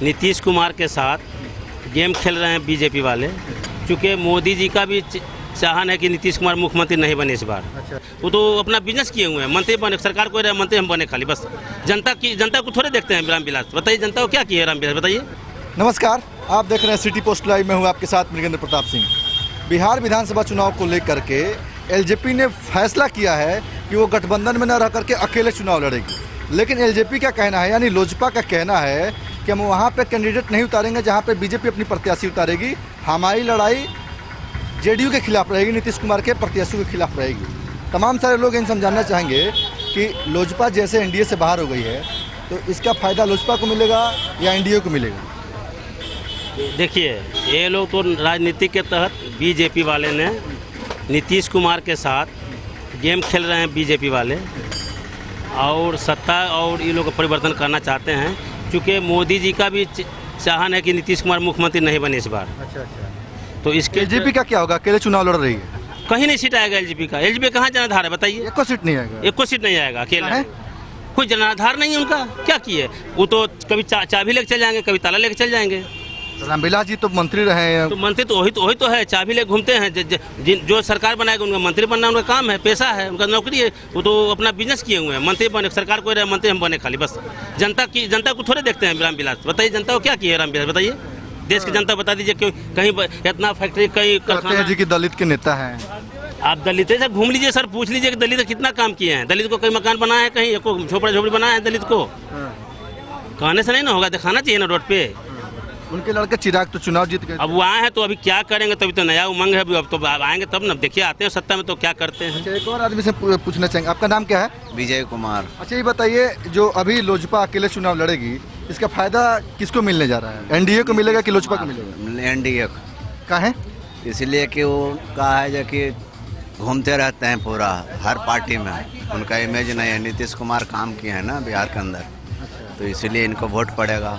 नीतीश कुमार के साथ गेम खेल रहे हैं बीजेपी वाले, क्योंकि मोदी जी का भी चाहन है कि नीतीश कुमार मुख्यमंत्री नहीं बने इस बार। अच्छा। वो तो अपना बिजनेस किए हुए हैं, मंत्री बने, सरकार को रहे मंत्री हम बने खाली बस। जनता को थोड़े देखते हैं रामविलास। बताइए जनता को क्या किया है रामविलास, बताइए। नमस्कार, आप देख रहे हैं सिटी पोस्ट लाइव में हूँ आपके साथ मृगेंद्र प्रताप सिंह। बिहार विधानसभा चुनाव को लेकर के एलजेपी ने फैसला किया है कि वो गठबंधन में न रह करके अकेले चुनाव लड़ेगी। लेकिन एलजेपी का कहना है, यानी लोजपा का कहना है कि हम वहाँ पे कैंडिडेट नहीं उतारेंगे जहाँ पे बीजेपी अपनी प्रत्याशी उतारेगी। हमारी लड़ाई जेडीयू के खिलाफ रहेगी, नीतीश कुमार के प्रत्याशियों के खिलाफ रहेगी। तमाम सारे लोग इन समझाना चाहेंगे कि लोजपा जैसे एनडीए से बाहर हो गई है तो इसका फ़ायदा लोजपा को मिलेगा या एनडीए को मिलेगा। देखिए, ये लोग तो राजनीति के तहत बीजेपी वाले ने नीतीश कुमार के साथ गेम खेल रहे हैं बीजेपी वाले, और सत्ता और ये लोग परिवर्तन करना चाहते हैं, क्योंकि मोदी जी का भी चाहन है कि नीतीश कुमार मुख्यमंत्री नहीं बने इस बार। अच्छा। तो इसके एलजेपी का क्या होगा? अकेले चुनाव लड़ रही है, कहीं नहीं सीट आएगा एलजेपी का। एलजेपी कहाँ जनाधार है बताइए? एको सीट नहीं आएगा। एको सीट नहीं आएगा, अकेले कोई जनाधार नहीं है उनका। क्या किए वो? तो कभी चाबी लेके चल जाएंगे, कभी ताला लेके चल जाएंगे। रामविलास जी तो मंत्री रहे हैं। तो मंत्री तो वही तो है, चाबी लेके घूमते हैं। जो सरकार बनाएगा उनका मंत्री बनना उनका काम है, पैसा है, उनका नौकरी है। वो तो अपना बिजनेस किए हुए हैं, मंत्री बने, सरकार को रहे मंत्री हम बने खाली बस। जनता को थोड़े देखते हैं रामविलास। बताइए जनता को क्या किया है रामविलास, बताइए। देश की जनता बता दीजिए, क्यों कहीं इतना फैक्ट्री, कहीं कारखाना जी की दलित के नेता हैं। आप दलित से घूम लीजिए सर, पूछ लीजिए कि दलित कितना काम किए हैं। दलित को कहीं मकान बनाया है, कहीं झोपड़ी बनाया है दलित को? कहने से नहीं ना होगा, दिखाना चाहिए ना रोड पे। उनके लड़के चिराग तो चुनाव जीत गए। अब वो आए हैं तो अभी क्या करेंगे? तभी तो नया उमंग है, अब तो आएंगे तब ना। देखिए आते हैं सत्ता में तो क्या करते हैं। अच्छा, एक और आदमी से पूछना चाहेंगे, आपका नाम क्या है? विजय कुमार। अच्छा, ये बताइए, जो अभी लोजपा अकेले चुनाव लड़ेगी, इसका फायदा किसको मिलने जा रहा है? एनडीए को मिलेगा कि लोजपा को मिलेगा? एनडीए का है? इसलिए कि वो कहा है जो कि घूमते रहते हैं पूरा हर पार्टी में, उनका इमेज नहीं है। नीतीश कुमार काम किए हैं ना बिहार के अंदर, तो इसीलिए इनको वोट पड़ेगा।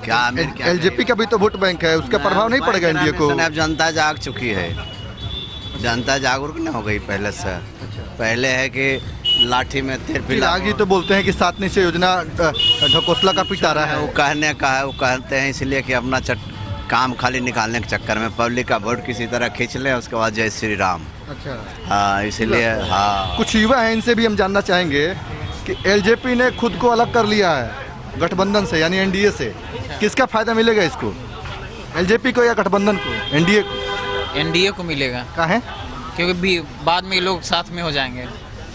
क्या एलजेपी का भी तो वोट बैंक है, उसका प्रभाव नहीं पड़ेगा एनडीए को? अब जनता जाग चुकी है, जनता जागरूक नहीं हो गई पहले से। पहले है कि लाठी में तेल पिला। आगे तो बोलते हैं कि 7 निश्चय योजना ढकोसला का पिटारा है। वो कहने का है, वो कहते हैं इसलिए कि अपना काम खाली निकालने के चक्कर में पब्लिक का वोट किसी तरह खींच ले, उसके बाद जय श्री राम। अच्छा। हाँ, इसलिए हाँ। कुछ युवा हैं, इनसे भी हम जानना चाहेंगे कि एलजेपी ने खुद को अलग कर लिया है गठबंधन से, यानी एनडीए से। किसका फायदा मिलेगा इसको? एलजेपी को या गठबंधन को? एनडीए को। एनडीए को मिलेगा। का है? क्योंकि बाद में ये लोग साथ में हो जाएंगे।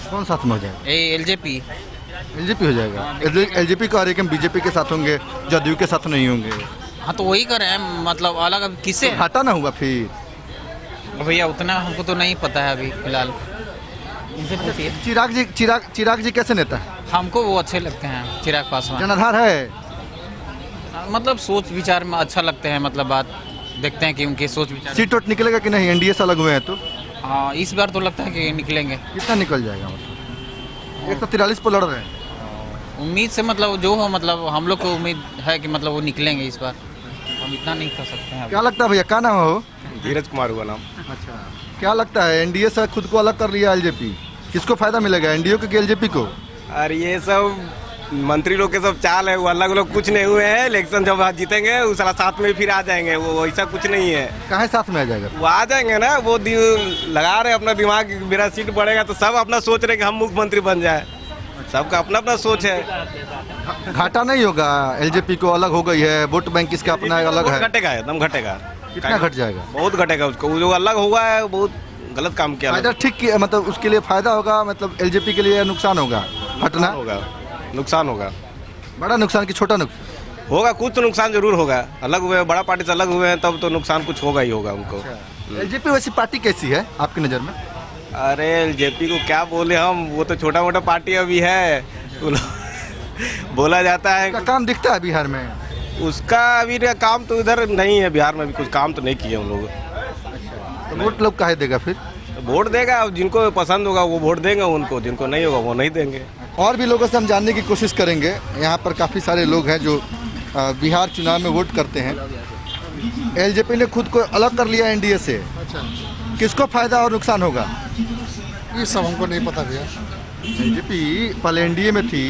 कौन साथ में हो जाएगा? एलजेपी हो जाएगा। एलजेपी को हर एक बीजेपी के साथ होंगे, जदयू के साथ नहीं होंगे। हाँ, तो वही कर रहे हैं, मतलब अलग। अब किससे तो घाटा ना हुआ फिर? भैया उतना हमको तो नहीं पता है अभी फिलहाल, इनसे पूछिए। चिराग जी कैसे नेता है? हमको वो अच्छे लगते हैं, चिराग पासवान। जनाधार है, मतलब सोच विचार में अच्छा लगते हैं, मतलब बात देखते हैं कि उनके सोच विचार। सीट वोट निकलेगा कि नहीं? एनडीए से अलग हुए हैं तो। हाँ, इस बार तो लगता है कि निकलेंगे। कितना निकल जाएगा? मतलब 143 पर लड़ रहे हैं। उम्मीद से मतलब जो हो, मतलब हम लोग को उम्मीद है कि मतलब वो निकलेंगे इस बार। हम इतना नहीं कर सकते हैं। क्या लगता है भैया, क्या नाम हो? धीरज कुमार हुआ नाम। अच्छा, क्या लगता है एनडीए से खुद को अलग कर लिया एलजेपी, किसको फायदा मिलेगा, एनडीए को कि एलजेपी को? और ये सब मंत्री लोग के सब चाल है, वो अलग लोग कुछ नहीं हुए हैं। इलेक्शन जब जीतेंगे उस साला साथ में फिर आ जाएंगे, वो ऐसा कुछ नहीं है। कहाँ साथ में आ जाएगा? वो आ जाएंगे ना, वो लगा रहे अपना दिमाग, मेरा सीट बढ़ेगा तो सब अपना सोच रहे कि हम मुख्यमंत्री बन जाए। सबका अपना अपना सोच है। घाटा नहीं होगा? एलजेपी को अलग हो गई है, वोट बैंक इसका अपना अलग है। घटेगा, एकदम घटेगा। कितना घट जाएगा? बहुत घटेगा उसको। वो जो अलग हुआ है बहुत गलत काम किया। फायदा ठीक किया, मतलब उसके लिए फायदा होगा, मतलब एलजेपी के लिए नुकसान होगा? हटना होगा, नुकसान होगा। बड़ा नुकसान कि छोटा नुकसान होगा? कुछ तो नुकसान जरूर होगा। अलग हुए, बड़ा पार्टी से अलग हुए हैं, तब तो नुकसान कुछ होगा ही होगा उनको। एलजेपी वैसी पार्टी कैसी है आपकी नज़र में? अरे एलजेपी को क्या बोले हम, वो तो छोटा मोटा पार्टी अभी है। बोला जाता है। उसका काम दिखता है बिहार में? उसका अभी काम तो इधर नहीं है, बिहार में भी कुछ काम तो नहीं किए हम लोग। तो वोट लोग काहे देगा फिर? वोट देगा, जिनको पसंद होगा वो वोट देंगे उनको, जिनको नहीं होगा वो नहीं देंगे। और भी लोगों से हम जानने की कोशिश करेंगे। यहाँ पर काफ़ी सारे लोग हैं जो बिहार चुनाव में वोट करते हैं। एलजेपी ने खुद को अलग कर लिया एनडीए से। अच्छा, किसको फायदा और नुकसान होगा? ये सब हमको नहीं पता भैया। एलजेपी पहले एनडीए में थी,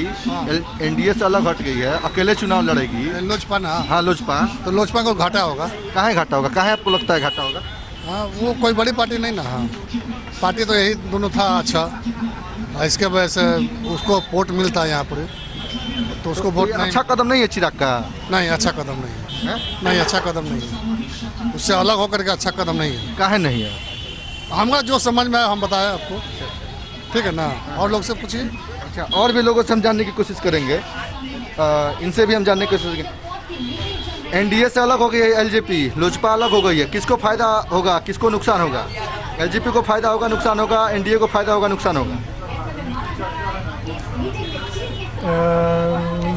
एनडीए से अलग हट गई है, अकेले चुनाव लड़ेगी। लोजपा ना, हाँ लोजपा। तो लोजपा को घाटा होगा। काहे घाटा होगा, काहे आपको लगता है घाटा होगा? हाँ, वो कोई बड़ी पार्टी नहीं ना। हाँ, पार्टी तो यही दोनों था। अच्छा, इसके वजह से उसको वोट मिलता है यहाँ पर, तो उसको वोट नहीं। अच्छा कदम नहीं है चिराग का? नहीं, अच्छा कदम नहीं है। नहीं, अच्छा कदम नहीं है, उससे अलग होकर के अच्छा कदम नहीं है। काहे नहीं है? हमारा जो समझ में आया हम बताए आपको, ठीक है ना। और लोग से पूछिए। अच्छा, और भी लोगों से हम जानने की कोशिश करेंगे, इनसे भी हम जानने की कोशिश करेंगे। एनडीए से अलग हो गई है एलजेपी, लोजपा अलग हो गई है, किसको फायदा होगा, किसको नुकसान होगा? एलजेपी को फायदा होगा, नुकसान होगा, एनडीए को फायदा होगा, नुकसान होगा?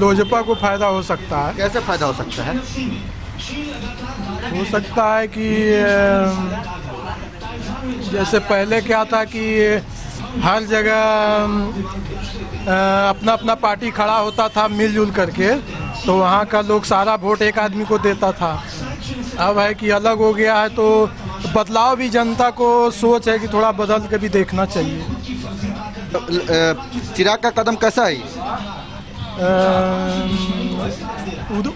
लोजपा को फायदा हो सकता है। कैसे फायदा हो सकता है? हो सकता है कि जैसे पहले क्या था कि हर जगह अपना अपना पार्टी खड़ा होता था मिलजुल करके, तो वहाँ का लोग सारा वोट एक आदमी को देता था। अब है कि अलग हो गया है, तो बदलाव भी जनता को सोच है कि थोड़ा बदल के भी देखना चाहिए। चिराग का कदम कैसा है?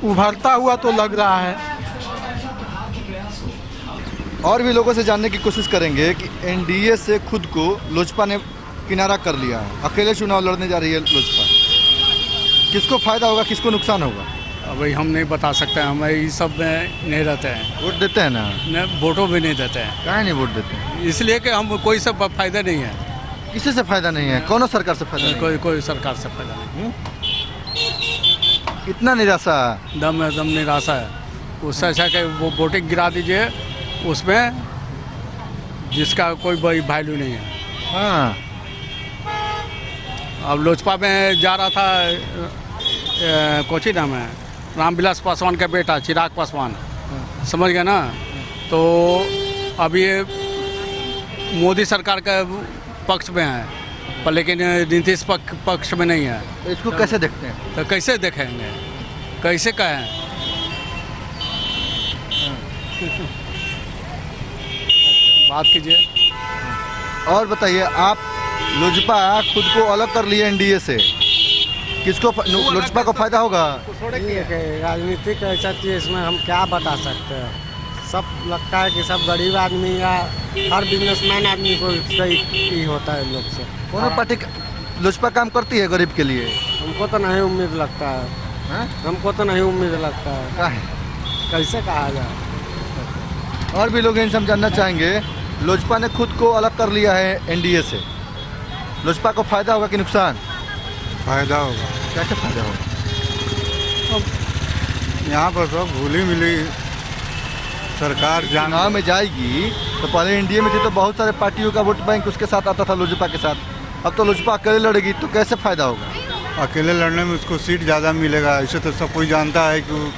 उभरता हुआ तो लग रहा है। और भी लोगों से जानने की कोशिश करेंगे कि एनडीए से खुद को लोजपा ने किनारा कर लिया है, अकेले चुनाव लड़ने जा रही है लोजपा। किसको फायदा होगा, किसको नुकसान होगा? अभी हम नहीं बता सकते, हम ये सब में नहीं रहते हैं। वोट देते हैं ना? वोटों भी नहीं देते हैं। काहे नहीं वोट देते हैं? इसलिए कि हम कोई सब फायदा नहीं है। किसी से फायदा नहीं है? कौन सरकार से फायदा नहीं है? कोई सरकार से फायदा नहीं। इतना निराशा? दम निराशा है। उससे अच्छा कि वो वोटिंग गिरा दीजिए, उसमें जिसका कोई वैल्यू नहीं है। हाँ, अब लोजपा में जा रहा था, कोची नाम है, रामविलास पासवान का बेटा चिराग पासवान, समझ गए ना। तो अब ये मोदी सरकार का पक्ष में है, पर लेकिन नीतीश पक्ष में नहीं है। तो इसको कैसे देखते हैं? तो कैसे देखेंगे, कैसे कहें? बात कीजिए। और बताइए, आप लोजपा खुद को अलग कर लिए एनडीए से, किसको लोजपा को फायदा होगा? राजनीतिक ऐसा चीज, इसमें हम क्या बता सकते हैं। सब लगता है कि सब गरीब आदमी या हर बिजनेसमैन आदमी को सही होता है लोग से। कौन पार्टी लोजपा काम करती है गरीब के लिए? हमको तो नहीं उम्मीद लगता है। हमको तो नहीं उम्मीद लगता है। काहे? कैसे कहा जाए? और भी लोग इनसे हम जानना चाहेंगे। लोजपा ने खुद को अलग कर लिया है एनडीए से, लोजपा को फायदा होगा कि नुकसान? फायदा होगा। कैसे फायदा होगा? यहाँ पर सब भूली मिली सरकार चुनाव में जाएगी तो पहले एनडीए में थी तो बहुत सारे पार्टियों का वोट बैंक उसके साथ आता था, लोजपा के साथ। अब तो लोजपा अकेले लड़ेगी, तो कैसे फायदा होगा? अकेले लड़ने में उसको सीट ज़्यादा मिलेगा, ऐसे तो सब कोई जानता है कि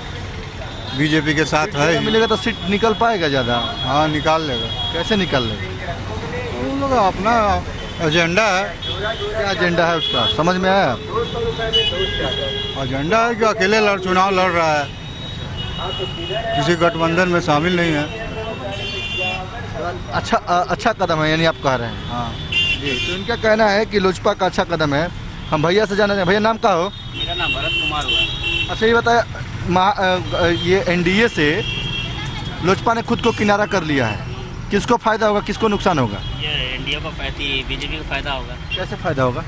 बीजेपी के साथ है। मिलेगा तो सीट निकल पाएगा ज़्यादा? हाँ, निकाल लेगा। कैसे निकाल लेगा? उन लोग अपना एजेंडा है। क्या एजेंडा है उसका, समझ में आया? एजेंडा है कि अकेले चुनाव लड़ रहा है, किसी गठबंधन में शामिल नहीं है। अच्छा कदम है यानी आप कह रहे हैं? हाँ जी, तो इनका कहना है कि लोजपा का अच्छा कदम है। हम भैया से जानना चाहें, भैया नाम क्या हो? मेरा नाम भरत कुमार हुआ। अच्छा, ये बताया, ये एनडीए से लोजपा ने खुद को किनारा कर लिया है, किसको फायदा होगा, किसको नुकसान होगा? ये एनडीए को बीजेपी को फायदा होगा। कैसे फायदा होगा?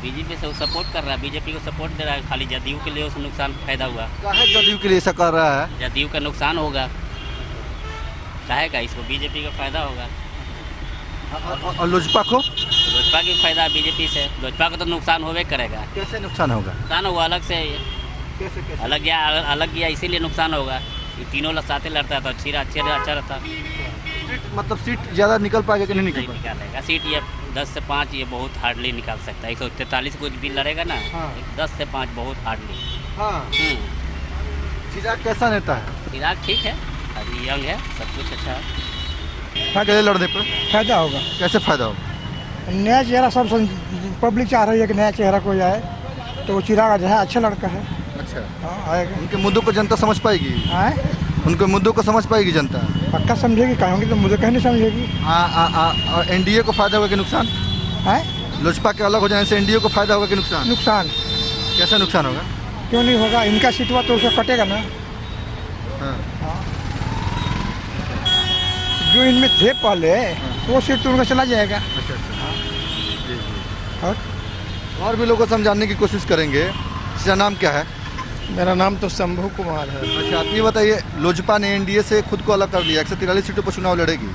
बीजेपी से वो सपोर्ट कर रहा है, बीजेपी को सपोर्ट दे रहा है, खाली जदयू के लिए उसको नुकसान फायदा हुआ। काहे जदयू के लिए ऐसा कर रहा है? जदयू का नुकसान होगा, कहेगा इसको बीजेपी का फायदा होगा। और लोजपा को? लोजपा की फायदा बीजेपी से, लोजपा को तो नुकसान होवे करेगा। कैसे नुकसान होगा? नुकसान होगा अलग से, अलग गया इसीलिए नुकसान होगा। ये तीनों साथ लड़ता था, अच्छा रहता। मतलब सीट ज़्यादा निकल पाएगा कि नहीं निकल पाएगा? निकालेगा सीट, ये 10 से 5 ये बहुत हार्डली निकाल सकता है। 143 कुछ भी लड़ेगा ना। हाँ। 10 से 5 बहुत हार्डली। हाँ। चिराग कैसा नेता है? चिराग ठीक है, अभी यंग है, सब कुछ अच्छा है। अकेले लड़ने पर फायदा होगा। कैसे फायदा होगा? नया चेहरा, सब पब्लिक चाह रही है कि नया चेहरा कोई आए, तो वो चिराग जो है अच्छा लड़का है। अच्छा, हाँ, आएगा। उनके मुद्दों को जनता समझ पाएगी? आए उनके मुद्दों को समझ पाएगी जनता? पक्का समझेगी, कहेंगे तो मुझे कहने समझेगी। और एनडीए को फायदा होगा कि नुकसान? है लोजपा के अलग हो जाने से एनडीए को फायदा होगा कि नुकसान? नुकसान कैसा नुकसान होगा? क्यों नहीं होगा, इनका सीटवा तो उसका कटेगा ना। हाँ। जो इनमें थे पहले वो सीट तो उनका चला जाएगा। और भी लोगों को समझाने की कोशिश करेंगे। इसका नाम क्या है? मेरा नाम तो शंभू कुमार है। अच्छा, आप ये बताइए, लोजपा ने एनडीए से खुद को अलग कर दिया, 143 सीटों पर चुनाव लड़ेगी।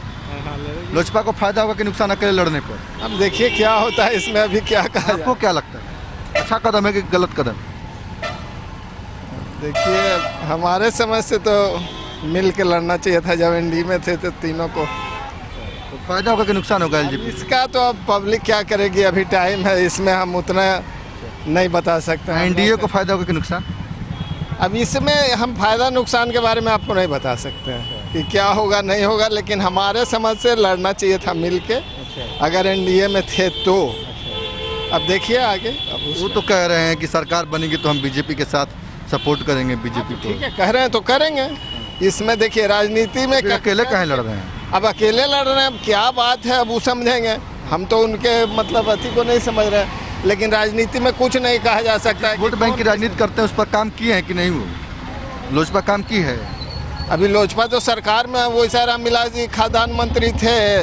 लोजपा को फायदा होगा कि नुकसान अकेले लड़ने पर? अब देखिए क्या होता है इसमें, अभी क्या कहा आपको क्या लगता है, अच्छा कदम है कि गलत कदम? देखिए हमारे समझ से तो मिल के लड़ना चाहिए था, जब एनडीए में थे तो तीनों को। तो फायदा होगा कि नुकसान होगा एलजेपी? इसका तो अब पब्लिक क्या करेगी, अभी टाइम है, इसमें हम उतना नहीं बता सकते हैं। एनडीए को फायदा होगा कि नुकसान? अब इसमें हम फायदा नुकसान के बारे में आपको नहीं बता सकते हैं कि क्या होगा नहीं होगा, लेकिन हमारे समझ से लड़ना चाहिए था मिल के, अगर एनडीए में थे तो। अब देखिए आगे। अब वो तो कह रहे हैं कि सरकार बनेगी तो हम बीजेपी के साथ सपोर्ट करेंगे बीजेपी को। ठीक है, कह रहे हैं तो करेंगे। इसमें देखिए राजनीति में अकेले कहाँ लड़ रहे हैं? अब अकेले लड़ रहे हैं, अब क्या बात है अब वो समझेंगे, हम तो उनके मतलब अति को नहीं समझ रहे हैं। लेकिन राजनीति में कुछ नहीं कहा जा सकता है। वोट बैंक की राजनीति करते हैं, उस पर काम किए हैं कि नहीं? वो लोजपा काम की है? अभी लोजपा तो सरकार में, वो ऐसा रामविलास जी खाद्यान्न मंत्री थे,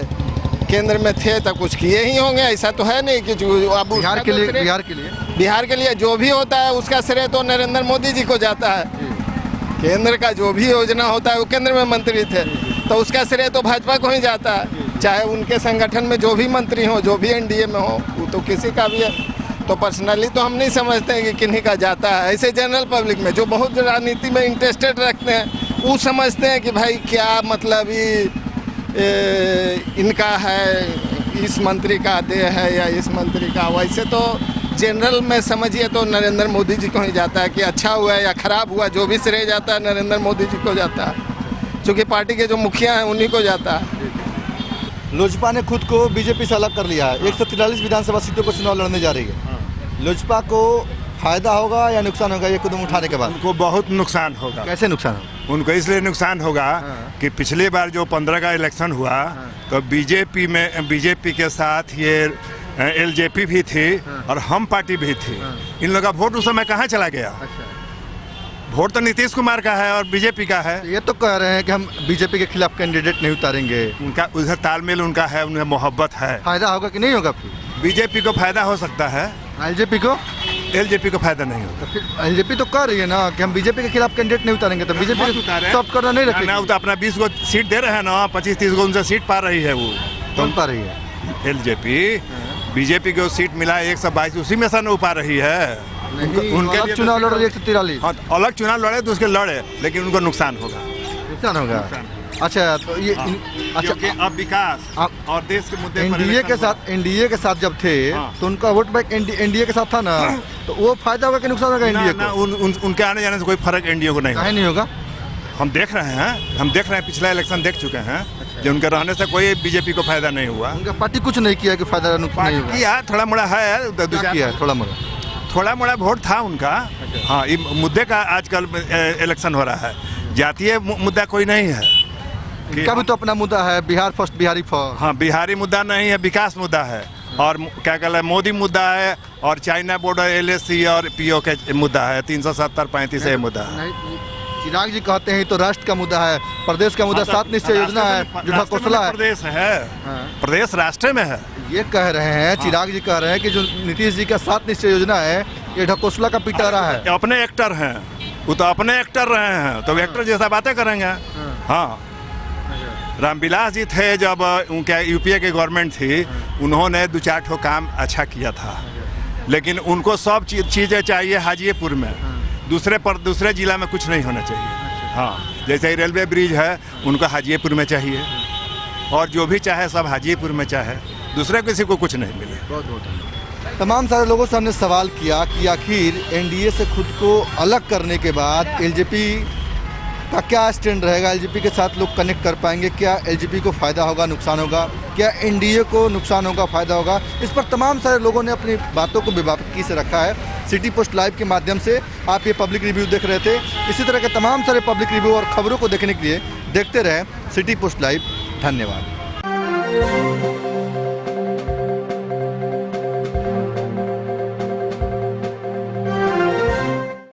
केंद्र में थे तो कुछ किए ही होंगे, ऐसा तो है नहीं कि अब बिहार के लिए बिहार के लिए जो भी होता है उसका श्रेय तो नरेंद्र मोदी जी को जाता है। केंद्र का जो भी योजना होता है, वो केंद्र में मंत्री थे तो उसका श्रेय तो भाजपा को ही जाता है, चाहे उनके संगठन में जो भी मंत्री हो, जो भी एनडीए में हो, वो तो किसी का भी है। तो पर्सनली तो हम नहीं समझते हैं कि किन्हीं का जाता है। ऐसे जनरल पब्लिक में जो बहुत राजनीति में इंटरेस्टेड रखते हैं वो समझते हैं कि भाई क्या मतलब इनका है, इस मंत्री का देह है या इस मंत्री का। वैसे तो जनरल में समझिए तो नरेंद्र मोदी जी को ही जाता है, कि अच्छा हुआ या खराब हुआ जो भी श्रेय जाता है नरेंद्र मोदी जी को जाता है, क्योंकि पार्टी के जो मुखिया हैं उन्हीं को जाता है। लोजपा ने खुद को बीजेपी से अलग कर लिया है, 143 विधानसभा सीटों पर चुनाव लड़ने जा रही है। लोजपा को फायदा होगा या नुकसान होगा ये कदम उठाने के बाद? उनको बहुत नुकसान होगा। कैसे नुकसान होगा? उनको इसलिए नुकसान होगा कि पिछली बार जो 15 का इलेक्शन हुआ तो बीजेपी के साथ ये एलजेपी भी थी और हम पार्टी भी थी। इन लोगों का वोट उस समय कहाँ चला गया? वोट तो नीतीश कुमार का है और बीजेपी का है। ये तो कह रहे हैं कि हम बीजेपी के खिलाफ कैंडिडेट नहीं उतारेंगे। उनका उधर तालमेल उनका है, उन्हें मोहब्बत है। फायदा होगा कि नहीं होगा? फिर बीजेपी को फायदा हो सकता है, एलजेपी को फायदा नहीं होगा। फिर एलजेपी तो कह रही है ना कि हम बीजेपी के खिलाफ कैंडिडेट नहीं उतारेंगे, तो बीजेपी सब करना नहीं रखेगी ना। वो तो अपना 20 को सीट दे रहे हैं ना, 25-30 को उनसे सीट पा रही है। वो कौन पा रही है? एलजेपी। बीजेपी को सीट मिला 122, उसी में से न पा रही है। उनके अलग चुनाव लड़ रही है 143। हाँ, अलग चुनाव लड़े तो उसके लड़े, लेकिन उनको नुकसान होगा। नुकसान होगा। अच्छा, तो ये अच्छा अब विकास और देश के मुद्दे एनडीए के साथ जब थे तो उनका वोट बैंक एनडीए के साथ था ना, तो वो फायदा होगा कि नुकसान होगा एनडीए को? उनके आने जाने से कोई फर्क एनडीए को नहीं होगा। हम देख रहे हैं, पिछला इलेक्शन देख चुके हैं, जो उनके रहने से कोई बीजेपी को फायदा नहीं हुआ। उनका पार्टी कुछ नहीं किया कि फायदा नुकसान नहीं हुआ। किया, थोड़ा मोड़ा है, थोड़ा मोड़ा वोट था उनका। हाँ, ये मुद्दे का आजकल इलेक्शन हो रहा है, जातीय मुद्दा कोई नहीं है। इनका भी तो अपना मुद्दा है, बिहार फर्स्ट, बिहारी फर्स्ट। हाँ, बिहारी मुद्दा नहीं है, विकास मुद्दा है। और क्या कहला है, मोदी मुद्दा है, और चाइना बॉर्डर, एलएसी और पीओ के मुद्दा है, 370-35 ये मुद्दा है। चिराग जी कहते हैं तो राष्ट्र का मुद्दा है, प्रदेश का मुद्दा 7 निश्चय योजना है जो ढकोसला है। प्रदेश राष्ट्र में है, ये कह रहे हैं। चिराग जी कह रहे हैं कि जो नीतीश जी का 7 निश्चय योजना है ये ढकोसला का पिटारा है। अपने एक्टर हैं, वो तो अपने एक्टर रहे हैं, तो एक्टर जैसा बातें करेंगे। हाँ, रामविलास जी थे जब उनके यूपीए की गवर्नमेंट थी, उन्होंने 2-4 ठो काम अच्छा किया था, लेकिन उनको सब चीज़ें चाहिए हाजीपुर में, दूसरे जिला में कुछ नहीं होना चाहिए। हाँ, जैसे ही रेलवे ब्रिज है उनको हाजीपुर में चाहिए, और जो भी चाहे सब हाजीपुर में चाहे, दूसरे किसी को कुछ नहीं मिले। बहुत तमाम सारे लोगों से हमने सवाल किया कि आखिर एनडीए से खुद को अलग करने के बाद एलजेपी का क्या स्टैंड रहेगा, एलजेपी के साथ लोग कनेक्ट कर पाएंगे, क्या एलजेपी को फ़ायदा होगा, नुकसान होगा, क्या एनडीए को नुकसान होगा, फ़ायदा होगा। इस पर तमाम सारे लोगों ने अपनी बातों को बेबाकी से रखा है। सिटी पोस्ट लाइव के माध्यम से आप ये पब्लिक रिव्यू देख रहे थे। इसी तरह के तमाम सारे पब्लिक रिव्यू और खबरों को देखने के लिए देखते रहें सिटी पोस्ट लाइव। धन्यवाद।